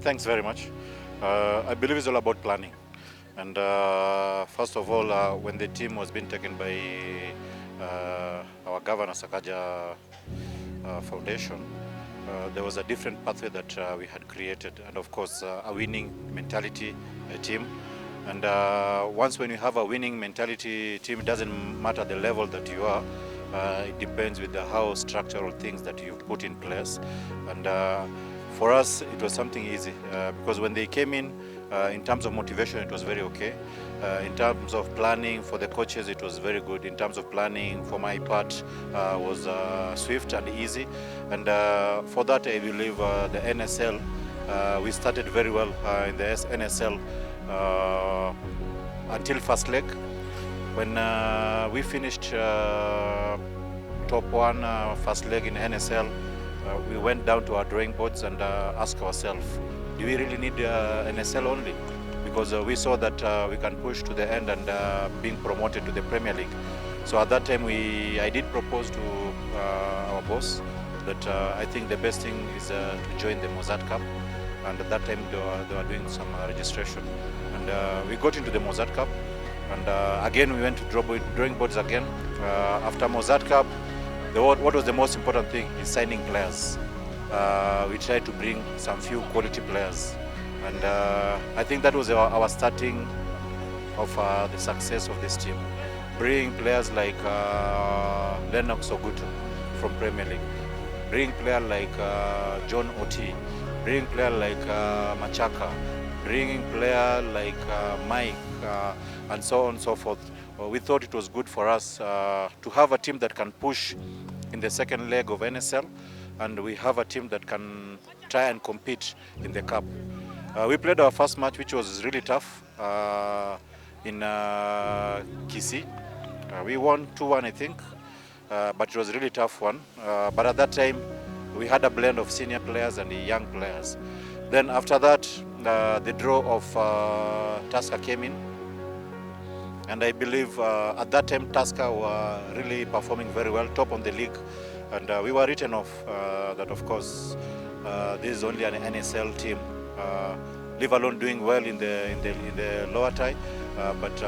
Thanks very much. I believe it's all about planning. And first of all, when the team was being taken by our governor, Sakaja Foundation, there was a different pathway that we had created. And of course, a winning mentality team. And once when you have a winning mentality team, it doesn't matter the level that you are. It depends with how structural things that you put in place. And for us, it was something easy because when they came in terms of motivation, it was very okay. In terms of planning for the coaches, it was very good. In terms of planning, for my part, was swift and easy. And for that, I believe the NSL, we started very well in the NSL until first leg. When we finished top one first leg in NSL, we went down to our drawing boards and asked ourselves, do we really need NSL only? Because we saw that we can push to the end and being promoted to the Premier League. So at that time, I did propose to our boss that I think the best thing is to join the Mozzart Cup. And at that time, they were doing some registration. And we got into the Mozzart Cup. And again, we went to drawing boards again. After Mozzart Cup, what was the most important thing is signing players. We tried to bring some few quality players. And I think that was our starting of the success of this team. Bringing players like Lennox Ogutu from Premier League. Bringing players like John Oti. Bringing players like Machaka. Bringing players like Mike, and so on and so forth. We thought it was good for us to have a team that can push in the second leg of NSL, and we have a team that can try and compete in the cup. We played our first match, which was really tough, in Kisii. We won 2-1, I think, but it was a really tough one. But at that time, we had a blend of senior players and young players. Then after that, the draw of Tusker came in. And I believe at that time, Tusker were really performing very well, top on the league. And we were written off that, of course, this is only an NSL team, leave alone doing well in the lower tie. But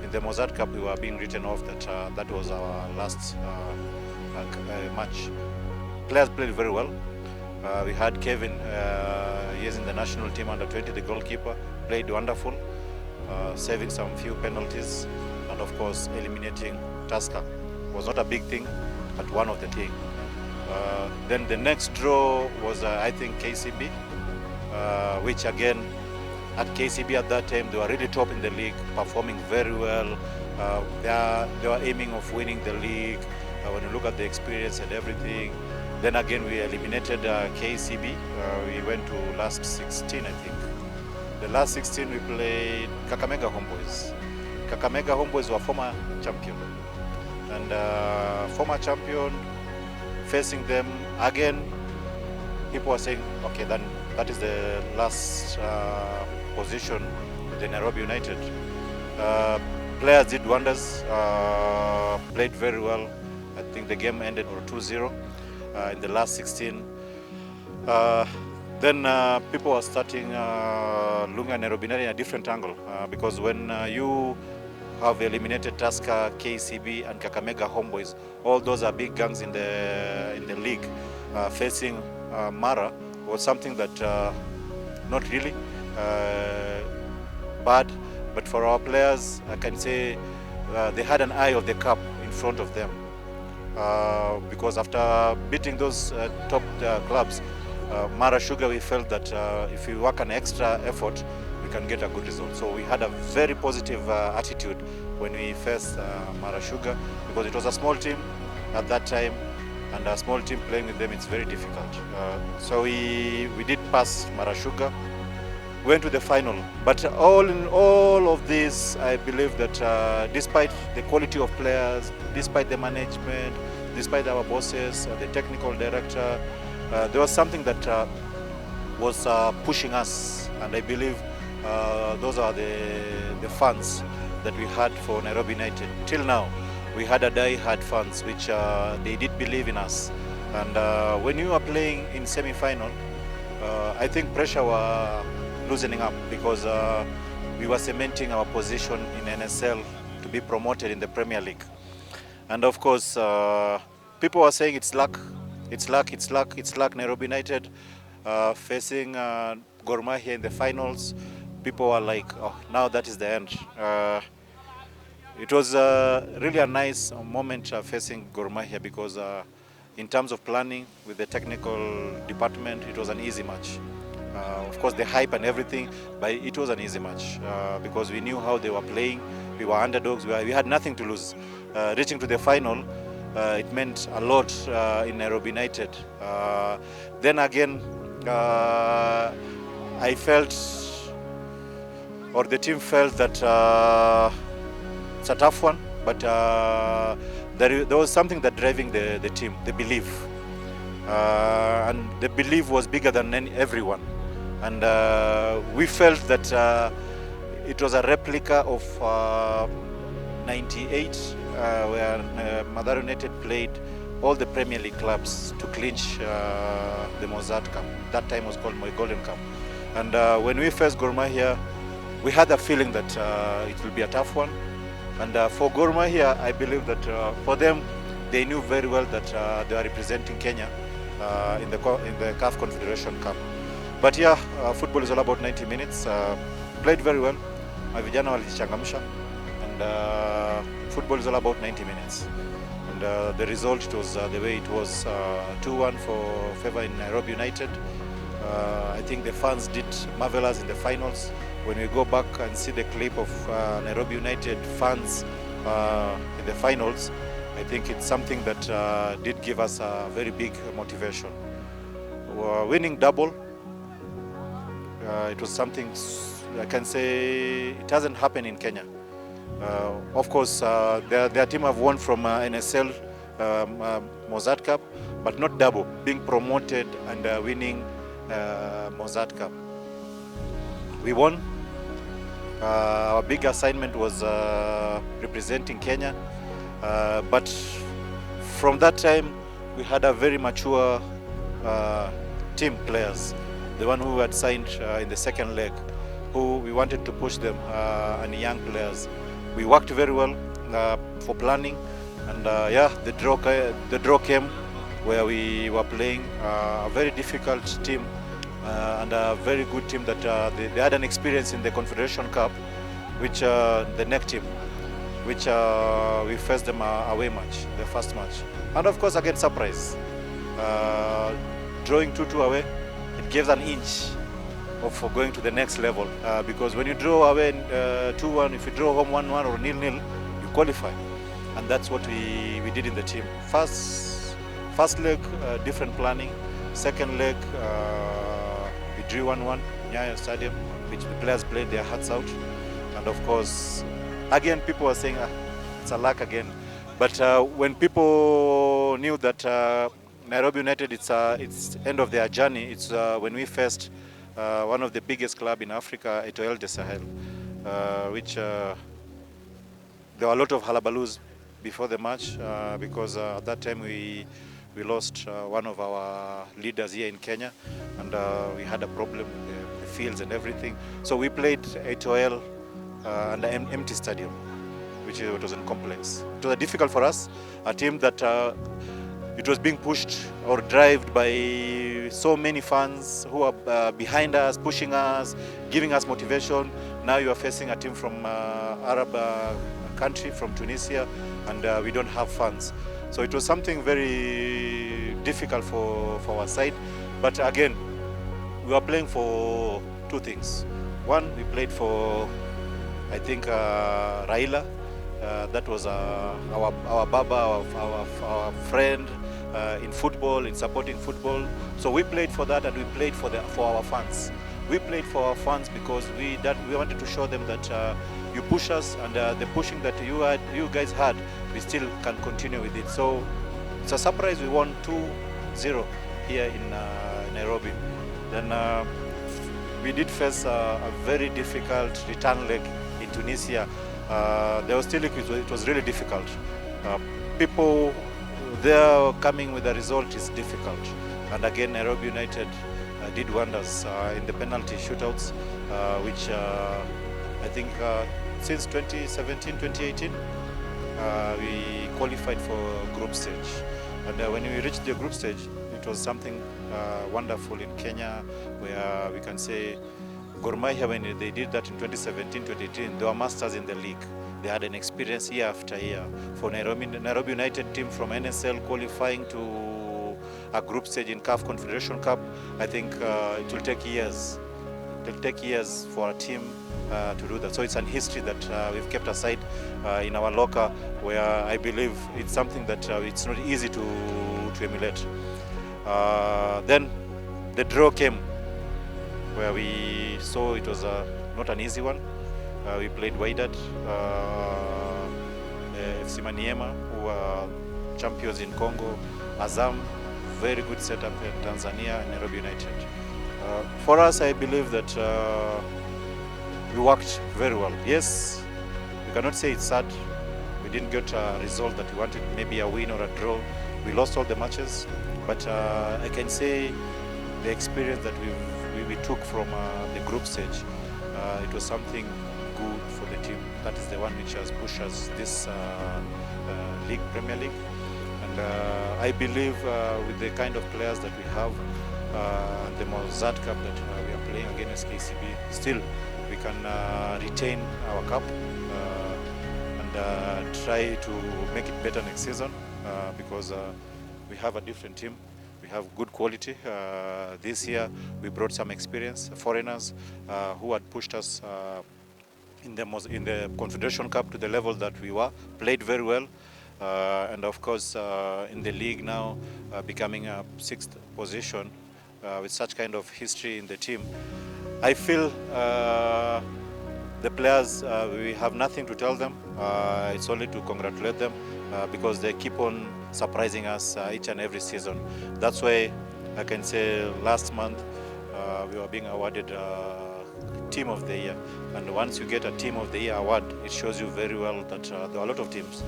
in the Mozzart Cup, we were being written off that that was our last match. Players played very well. We had Kevin, he is in the national team under 20, the goalkeeper, played wonderful, saving some few penalties, and of course eliminating Tusker. Was not a big thing, but one of the things. Then the next draw was, I think, KCB, which again, at KCB at that time, they were really top in the league, performing very well. They were aiming of winning the league. When you look at the experience and everything. Then again, we eliminated KCB. We went to last 16, I think. The last 16, we played Kakamega Homeboys. Kakamega Homeboys were former champion. And former champion, facing them again, people were saying, okay, then that is the last position with the Nairobi United. Players did wonders, played very well. I think the game ended 2-0. In the last 16. Then people are starting looking at Nairobi United in a different angle because when you have eliminated Tusker, KCB, and Kakamega Homeboys, all those are big gangs in the league. Facing Mara was something that not really bad, but for our players, I can say they had an eye of the cup in front of them. Because after beating those top clubs, Mara Sugar, we felt that if we work an extra effort, we can get a good result. So we had a very positive attitude when we faced Mara Sugar, because it was a small team at that time, and a small team playing with them, it's very difficult. So we did pass Mara Sugar, went to the final. But all in all of this, I believe that despite the quality of players, despite the management, despite our bosses, the technical director, there was something that was pushing us. And I believe those are the fans that we had for Nairobi United. Till now, we had a die-hard fans, which they did believe in us. And when you are playing in semi-final, I think pressure were loosening up because we were cementing our position in NSL to be promoted in the Premier League. And of course, people were saying it's luck, Nairobi United facing Gor Mahia in the finals. People were like, oh, now that is the end. It was really a nice moment facing Gor Mahia because in terms of planning with the technical department, it was an easy match. Of course, the hype and everything, but it was an easy match because we knew how they were playing. We were underdogs. We had nothing to lose. Reaching to the final, it meant a lot in Nairobi United. Then again, I felt, or the team felt that it's a tough one, but there was something that driving the team, the belief. And the belief was bigger than everyone. And we felt that it was a replica of 98, where Mathare United played all the Premier League clubs to clinch the Mozzart Cup. That time was called my Golden Cup. And when we faced Gor Mahia, we had a feeling that it will be a tough one. And for Gor Mahia, I believe that for them, they knew very well that they are representing Kenya in the CAF Confederation Cup. But yeah, football is all about 90 minutes. Played very well. Vijana walijichangamsha. And football is all about 90 minutes. And the result, it was the way it was, 2-1 for favor in Nairobi United. I think the fans did marvelous in the finals. When we go back and see the clip of Nairobi United fans in the finals, I think it's something that did give us a very big motivation. Winning double, it was something I can say it hasn't happened in Kenya. Of course, their team have won from NSL Mozzart Cup, but not double, being promoted and winning Mozzart Cup. We won. Our big assignment was representing Kenya, but from that time we had a very mature team players, the one who had signed in the second leg, who we wanted to push them, and young players. We worked very well for planning, and yeah, the draw came where we were playing a very difficult team and a very good team that they had an experience in the Confederation Cup, which the next team, which we faced them away match, the first match. And of course, again, surprise. Drawing 2-2 away, it gives an inch of going to the next level, because when you draw away 2-1, if you draw home 1-1 or 0-0, you qualify. And that's what we did in the team. First leg, different planning. Second leg, we drew 1-1 in Nyayo Stadium, which the players played their hearts out. And of course, again, people were saying, it's a luck again. But when people knew that Nairobi United, it's end of their journey, it's when we faced one of the biggest clubs in Africa, Etoile de Sahel, which there were a lot of hullabaloos before the match because at that time we lost one of our leaders here in Kenya, and we had a problem with the fields and everything. So we played Etoile under an empty stadium, which it was in complex. It was difficult for us, a team that it was being pushed or driven by so many fans who are behind us, pushing us, giving us motivation. Now you are facing a team from Arab country, from Tunisia, and we don't have fans. So it was something very difficult for our side. But again, we were playing for two things. One, we played for, I think, Raila. That was our Baba, our friend in football, in supporting football. So we played for that, and we played for our fans. We played for our fans because we wanted to show them that you push us, and the pushing that you guys had, we still can continue with it. So it's a surprise we won 2-0 here in Nairobi. Then we did face a very difficult return leg in Tunisia. There was still, it was really difficult. People there coming with the result is difficult. And again, Nairobi United did wonders in the penalty shootouts, which I think since 2017, 2018, we qualified for group stage. And when we reached the group stage, it was something wonderful in Kenya, where we can say Gor Mahia, when they did that in 2017, 2018, they were masters in the league. They had an experience year after year. For Nairobi United team from NSL qualifying to a group stage in CAF Confederation Cup, I think it will take years. It will take years for a team to do that. So it's an history that we've kept aside in our locker, where I believe it's something that it's not easy to emulate. Then the draw came, where we saw it was not an easy one. We played Wydad, FC Maniema, who are champions in Congo, Azam, very good setup in Tanzania, and Nairobi United. For us, I believe that we worked very well. Yes, we cannot say it's sad. We didn't get a result that we wanted, maybe a win or a draw. We lost all the matches, but I can say the experience that we took from the group stage, it was something good for the team. That is the one which has pushed us this league, Premier League. And I believe with the kind of players that we have, the Mozzart Cup that we are playing against KCB, still we can retain our cup and try to make it better next season, because we have a different team. We have good quality. This year we brought some experience, foreigners who had pushed us in the Confederation Cup to the level that we were, played very well, and of course in the league now becoming a 6th position with such kind of history in the team. I feel the players, we have nothing to tell them. It's only to congratulate them because they keep on surprising us each and every season. That's why I can say last month we were being awarded Team of the Year. And once you get a Team of the Year award, it shows you very well that there are a lot of teams.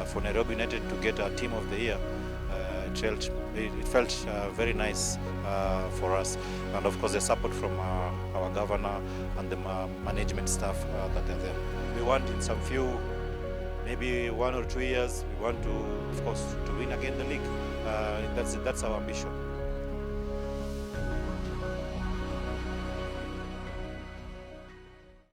For Nairobi United to get a Team of the Year, it felt very nice for us. And of course the support from our governor and the management staff that are there. We want in some few, maybe 1 or 2 years, we want to, of course, to win again the league. That's our ambition.